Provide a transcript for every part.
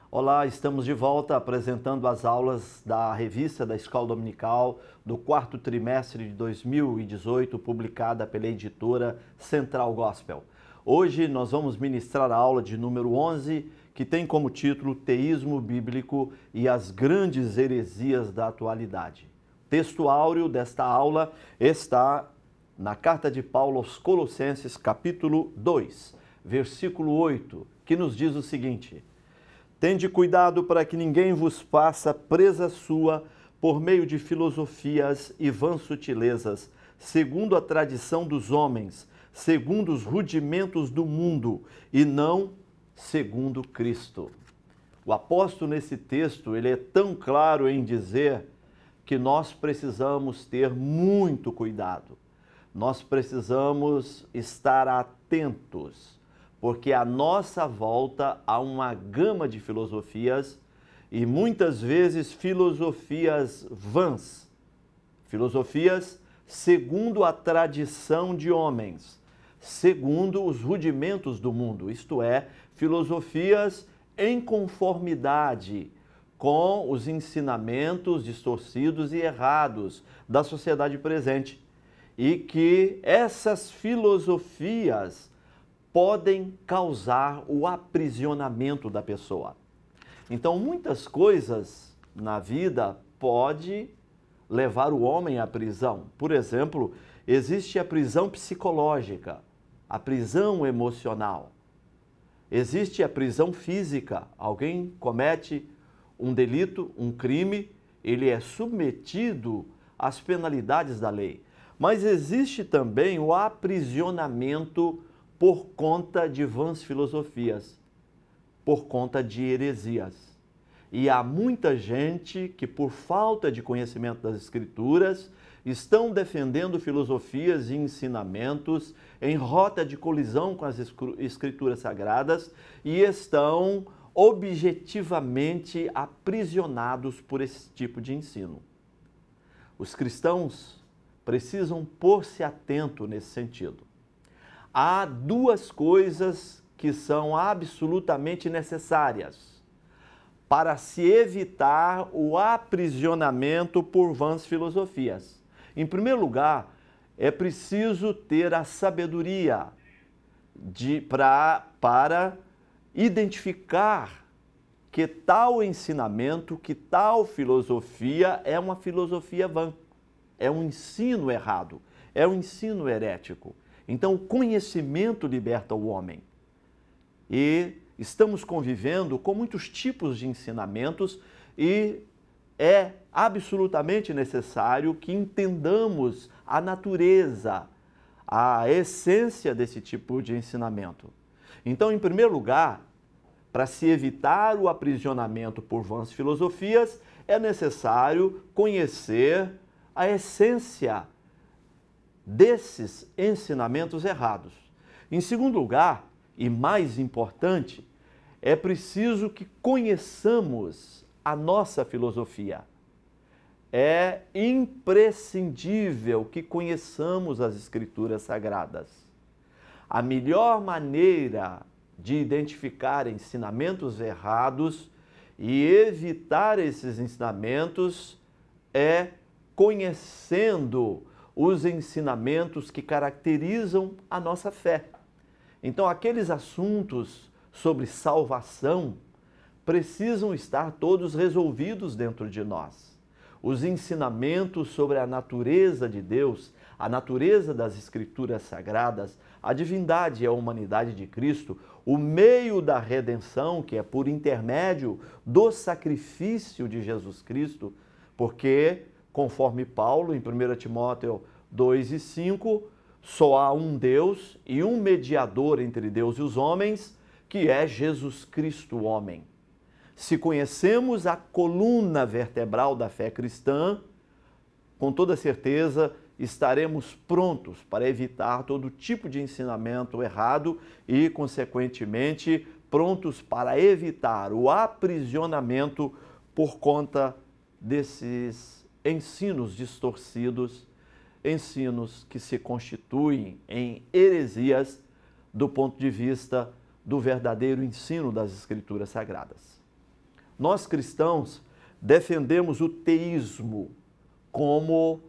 Olá, estamos de volta apresentando as aulas da revista da Escola Dominical do quarto trimestre de 2018, publicada pela editora Central Gospel. Hoje nós vamos ministrar a aula de número 11, que tem como título Teísmo Bíblico e as Grandes Heresias da Atualidade. O texto áureo desta aula está na carta de Paulo aos Colossenses, capítulo 2, versículo 8, que nos diz o seguinte: Tende cuidado para que ninguém vos faça presa sua por meio de filosofias e vãs sutilezas, segundo a tradição dos homens, segundo os rudimentos do mundo, e não segundo Cristo. O apóstolo, nesse texto, ele é tão claro em dizer que nós precisamos ter muito cuidado. Nós precisamos estar atentos, porque à nossa volta há uma gama de filosofias e muitas vezes filosofias vãs, filosofias segundo a tradição de homens, segundo os rudimentos do mundo, isto é, filosofias em conformidade com os ensinamentos distorcidos e errados da sociedade presente, e que essas filosofias podem causar o aprisionamento da pessoa. Então, muitas coisas na vida podem levar o homem à prisão. Por exemplo, existe a prisão psicológica, a prisão emocional. Existe a prisão física. Alguém comete um delito, um crime, ele é submetido às penalidades da lei. Mas existe também o aprisionamento por conta de vãs filosofias, por conta de heresias. E há muita gente que, por falta de conhecimento das Escrituras, estão defendendo filosofias e ensinamentos em rota de colisão com as Escrituras Sagradas e estão objetivamente aprisionados por esse tipo de ensino. Os cristãos precisam pôr-se atento nesse sentido. Há duas coisas que são absolutamente necessárias para se evitar o aprisionamento por vãs filosofias. Em primeiro lugar, é preciso ter a sabedoria para identificar que tal ensinamento, que tal filosofia é uma filosofia vã, é um ensino errado, é um ensino herético. Então, o conhecimento liberta o homem. E estamos convivendo com muitos tipos de ensinamentos e é absolutamente necessário que entendamos a natureza, a essência desse tipo de ensinamento. Então, em primeiro lugar, para se evitar o aprisionamento por vãs filosofias, é necessário conhecer a essência desses ensinamentos errados. Em segundo lugar, e mais importante, é preciso que conheçamos a nossa filosofia. É imprescindível que conheçamos as Escrituras Sagradas. A melhor maneira de identificar ensinamentos errados e evitar esses ensinamentos é conhecendo os ensinamentos que caracterizam a nossa fé. Então, aqueles assuntos sobre salvação precisam estar todos resolvidos dentro de nós. Os ensinamentos sobre a natureza de Deus, a natureza das Escrituras Sagradas, a divindade e a humanidade de Cristo, o meio da redenção, que é por intermédio do sacrifício de Jesus Cristo, porque, conforme Paulo, em 1 Timóteo 2:5, só há um Deus e um mediador entre Deus e os homens, que é Jesus Cristo, homem. Se conhecemos a coluna vertebral da fé cristã, com toda certeza estaremos prontos para evitar todo tipo de ensinamento errado e, consequentemente, prontos para evitar o aprisionamento por conta desses ensinos distorcidos, ensinos que se constituem em heresias do ponto de vista do verdadeiro ensino das Escrituras Sagradas. Nós cristãos defendemos o teísmo como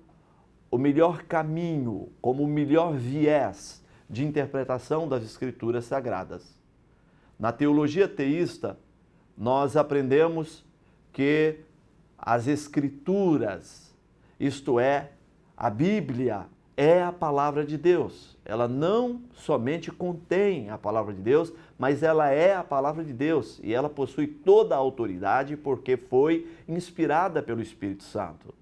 o melhor caminho, como o melhor viés de interpretação das Escrituras Sagradas. Na teologia teísta, nós aprendemos que as Escrituras, isto é, a Bíblia, é a palavra de Deus. Ela não somente contém a palavra de Deus, mas ela é a palavra de Deus e ela possui toda a autoridade porque foi inspirada pelo Espírito Santo.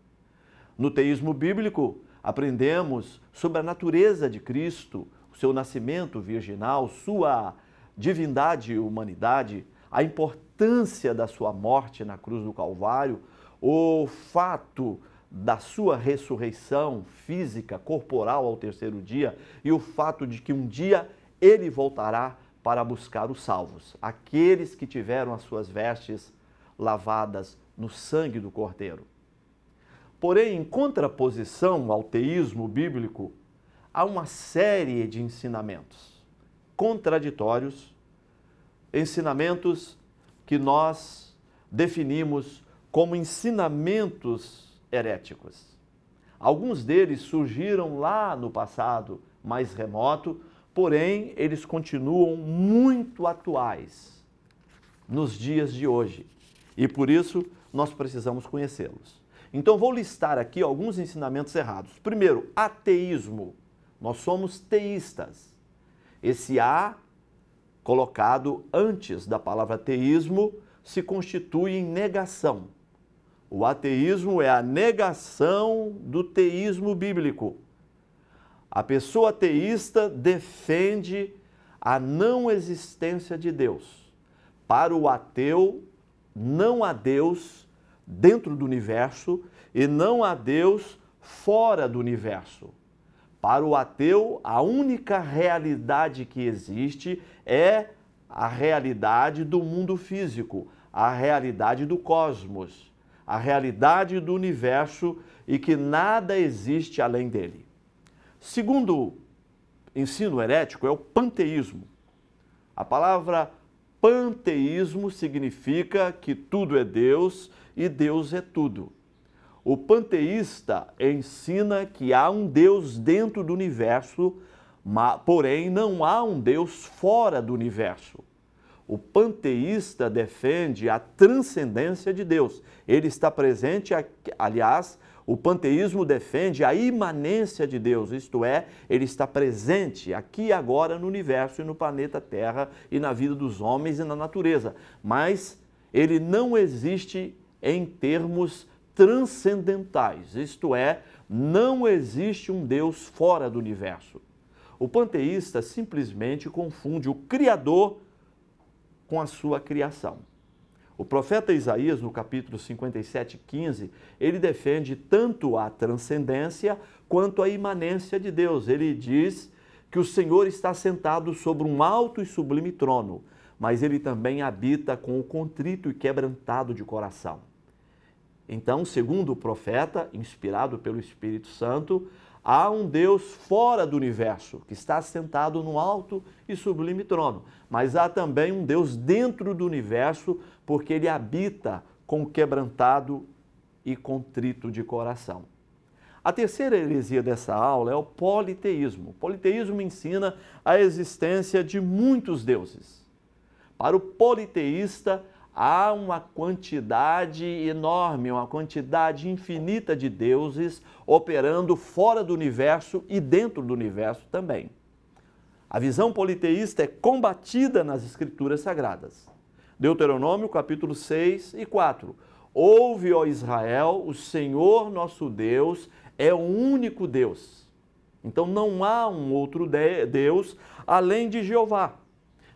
No teísmo bíblico, aprendemos sobre a natureza de Cristo, o seu nascimento virginal, sua divindade e humanidade, a importância da sua morte na cruz do Calvário, o fato da sua ressurreição física, corporal ao terceiro dia e o fato de que um dia ele voltará para buscar os salvos, aqueles que tiveram as suas vestes lavadas no sangue do Cordeiro. Porém, em contraposição ao teísmo bíblico, há uma série de ensinamentos contraditórios, ensinamentos que nós definimos como ensinamentos heréticos. Alguns deles surgiram lá no passado mais remoto, porém eles continuam muito atuais nos dias de hoje e por isso nós precisamos conhecê-los. Então vou listar aqui alguns ensinamentos errados. Primeiro, ateísmo. Nós somos teístas. Esse A colocado antes da palavra teísmo se constitui em negação. O ateísmo é a negação do teísmo bíblico. A pessoa ateísta defende a não existência de Deus. Para o ateu, não há Deus dentro do universo e não há Deus fora do universo. Para o ateu, a única realidade que existe é a realidade do mundo físico, a realidade do cosmos, a realidade do universo e que nada existe além dele. Segundo ensino herético é o panteísmo. A palavra panteísmo significa que tudo é Deus e Deus é tudo. O panteísta ensina que há um Deus dentro do universo, porém não há um Deus fora do universo. O panteísta defende a transcendência de Deus. Ele está presente, aliás, o panteísmo defende a imanência de Deus, isto é, ele está presente aqui e agora no universo e no planeta Terra e na vida dos homens e na natureza, mas ele não existe em termos transcendentais, isto é, não existe um Deus fora do universo. O panteísta simplesmente confunde o Criador com a sua criação. O profeta Isaías, no capítulo 57:15, ele defende tanto a transcendência quanto a imanência de Deus. Ele diz que o Senhor está sentado sobre um alto e sublime trono, mas ele também habita com o contrito e quebrantado de coração. Então, segundo o profeta, inspirado pelo Espírito Santo, há um Deus fora do universo, que está sentado no alto e sublime trono. Mas há também um Deus dentro do universo, porque ele habita com o quebrantado e contrito de coração. A terceira heresia dessa aula é o politeísmo. O politeísmo ensina a existência de muitos deuses. Para o politeísta, há uma quantidade enorme, uma quantidade infinita de deuses operando fora do universo e dentro do universo também. A visão politeísta é combatida nas Escrituras Sagradas. Deuteronômio, capítulo 6 e 4. Ouve, ó Israel, o Senhor nosso Deus é o único Deus. Então não há um outro Deus além de Jeová.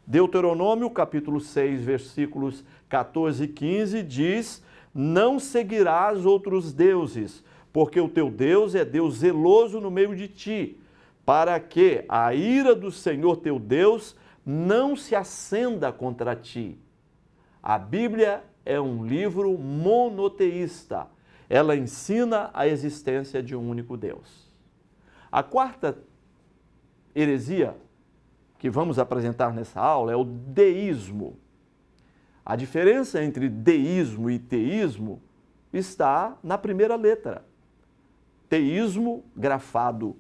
Deuteronômio, capítulo 6, versículos 14 e 15, diz: não seguirás outros deuses, porque o teu Deus é Deus zeloso no meio de ti, para que a ira do Senhor teu Deus não se acenda contra ti. A Bíblia é um livro monoteísta. Ela ensina a existência de um único Deus. A quarta heresia que vamos apresentar nessa aula é o deísmo. A diferença entre deísmo e teísmo está na primeira letra. Teísmo grafado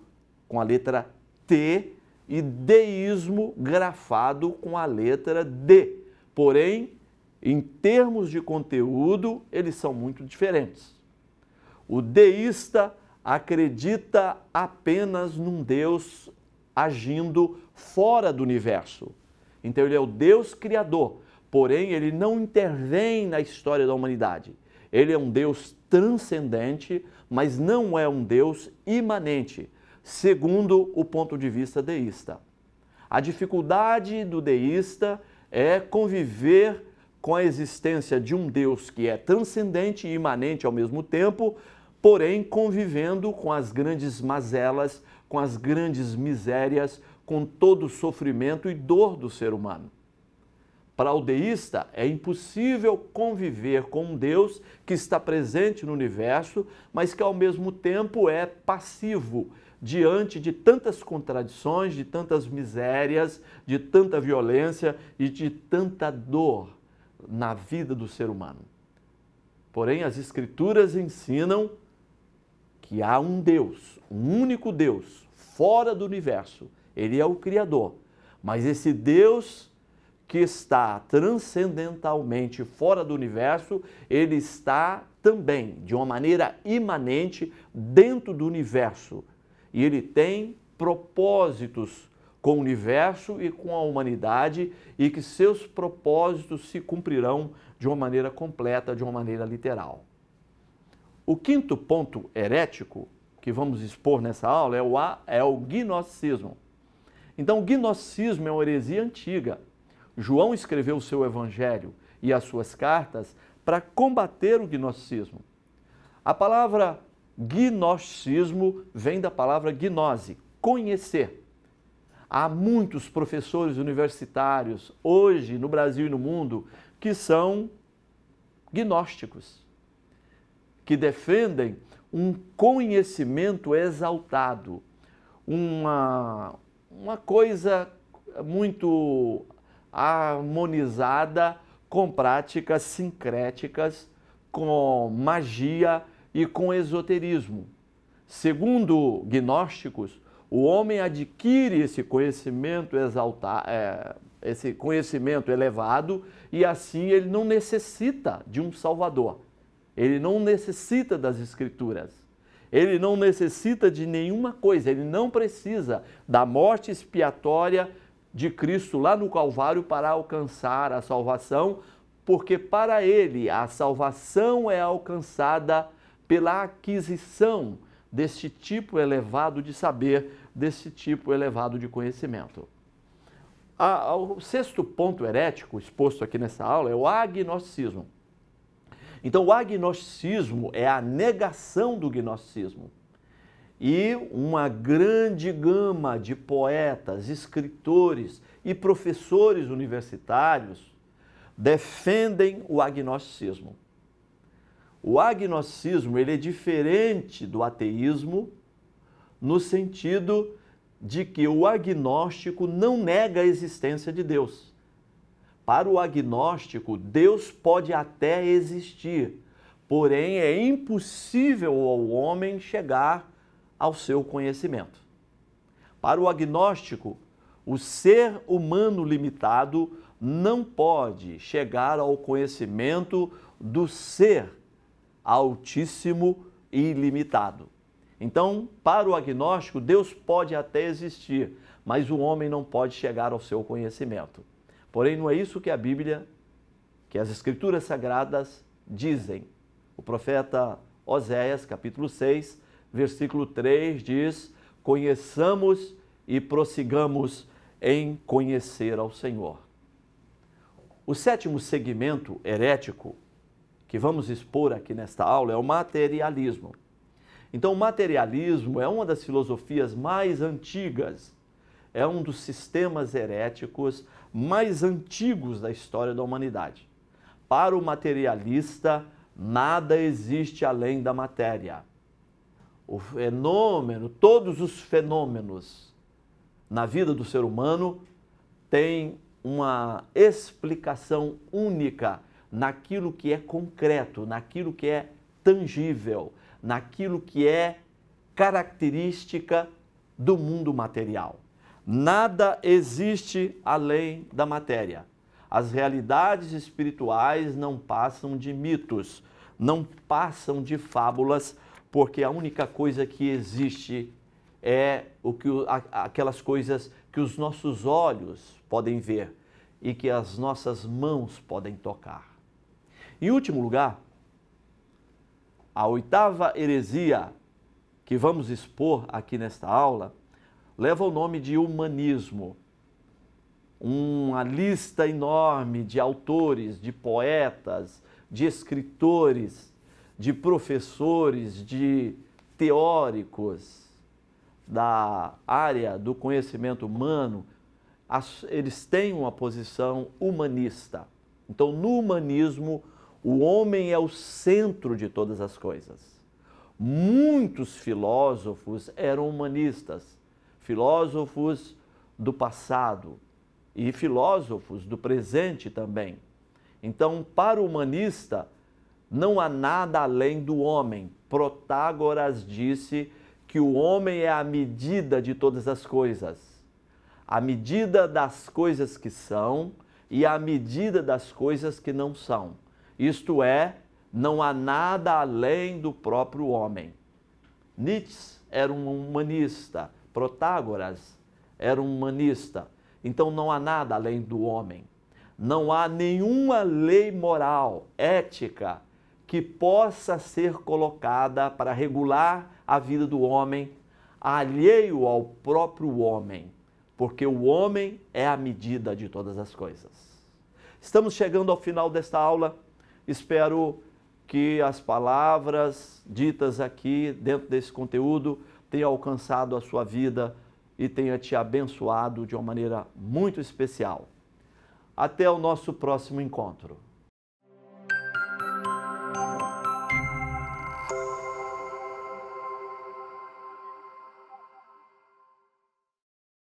com a letra T e deísmo grafado com a letra D. Porém, em termos de conteúdo, eles são muito diferentes. O deísta acredita apenas num Deus agindo fora do universo. Então ele é o Deus criador, porém ele não intervém na história da humanidade. Ele é um Deus transcendente, mas não é um Deus imanente, segundo o ponto de vista deísta. A dificuldade do deísta é conviver com a existência de um Deus que é transcendente e imanente ao mesmo tempo, porém convivendo com as grandes mazelas, com as grandes misérias, com todo o sofrimento e dor do ser humano. Para o deísta, é impossível conviver com um Deus que está presente no universo, mas que ao mesmo tempo é passivo diante de tantas contradições, de tantas misérias, de tanta violência e de tanta dor na vida do ser humano. Porém, as Escrituras ensinam que há um Deus, um único Deus, fora do universo. Ele é o Criador. Mas esse Deus que está transcendentalmente fora do universo, ele está também, de uma maneira imanente, dentro do universo. E ele tem propósitos com o universo e com a humanidade, e que seus propósitos se cumprirão de uma maneira completa, de uma maneira literal. O quinto ponto herético que vamos expor nessa aula é o gnosticismo. Então, o gnosticismo é uma heresia antiga. João escreveu o seu evangelho e as suas cartas para combater o gnosticismo. A palavra gnosticismo vem da palavra gnose, conhecer. Há muitos professores universitários hoje no Brasil e no mundo que são gnósticos, que defendem um conhecimento exaltado, uma coisa muito harmonizada com práticas sincréticas, com magia e com esoterismo. Segundo gnósticos, o homem adquire esse conhecimento esse conhecimento elevado e assim ele não necessita de um Salvador. Ele não necessita das Escrituras. Ele não necessita de nenhuma coisa. Ele não precisa da morte expiatória de Cristo lá no Calvário para alcançar a salvação, porque para ele a salvação é alcançada pela aquisição deste tipo elevado de saber, desse tipo elevado de conhecimento. O sexto ponto herético exposto aqui nessa aula é o agnosticismo. Então, o agnosticismo é a negação do gnosticismo. E uma grande gama de poetas, escritores e professores universitários defendem o agnosticismo. O agnosticismo ele é diferente do ateísmo no sentido de que o agnóstico não nega a existência de Deus. Para o agnóstico, Deus pode até existir, porém é impossível ao homem chegar ao seu conhecimento. Para o agnóstico, o ser humano limitado não pode chegar ao conhecimento do ser altíssimo e ilimitado. Então, para o agnóstico, Deus pode até existir, mas o homem não pode chegar ao seu conhecimento. Porém, não é isso que a Bíblia, que as Escrituras Sagradas dizem. O profeta Oséias, capítulo 6, versículo 3, diz: conheçamos e prossigamos em conhecer ao Senhor. O sétimo segmento herético que vamos expor aqui nesta aula é o materialismo. Então, o materialismo é uma das filosofias mais antigas, é um dos sistemas heréticos mais antigos da história da humanidade. Para o materialista, nada existe além da matéria. O fenômeno, todos os fenômenos na vida do ser humano têm uma explicação única naquilo que é concreto, naquilo que é tangível, naquilo que é característica do mundo material. Nada existe além da matéria. As realidades espirituais não passam de mitos, não passam de fábulas, porque a única coisa que existe é aquelas coisas que os nossos olhos podem ver e que as nossas mãos podem tocar. Em último lugar, a oitava heresia que vamos expor aqui nesta aula leva o nome de humanismo. Uma lista enorme de autores, de poetas, de escritores, de professores, de teóricos da área do conhecimento humano, eles têm uma posição humanista. Então, no humanismo, o homem é o centro de todas as coisas. Muitos filósofos eram humanistas, filósofos do passado e filósofos do presente também. Então, para o humanista, não há nada além do homem. Protágoras disse que o homem é a medida de todas as coisas. A medida das coisas que são e a medida das coisas que não são. Isto é, não há nada além do próprio homem. Nietzsche era um humanista, Protágoras era um humanista. Então não há nada além do homem. Não há nenhuma lei moral, ética, que possa ser colocada para regular a vida do homem, alheio ao próprio homem, porque o homem é a medida de todas as coisas. Estamos chegando ao final desta aula. Espero que as palavras ditas aqui dentro desse conteúdo tenham alcançado a sua vida e tenha te abençoado de uma maneira muito especial. Até o nosso próximo encontro.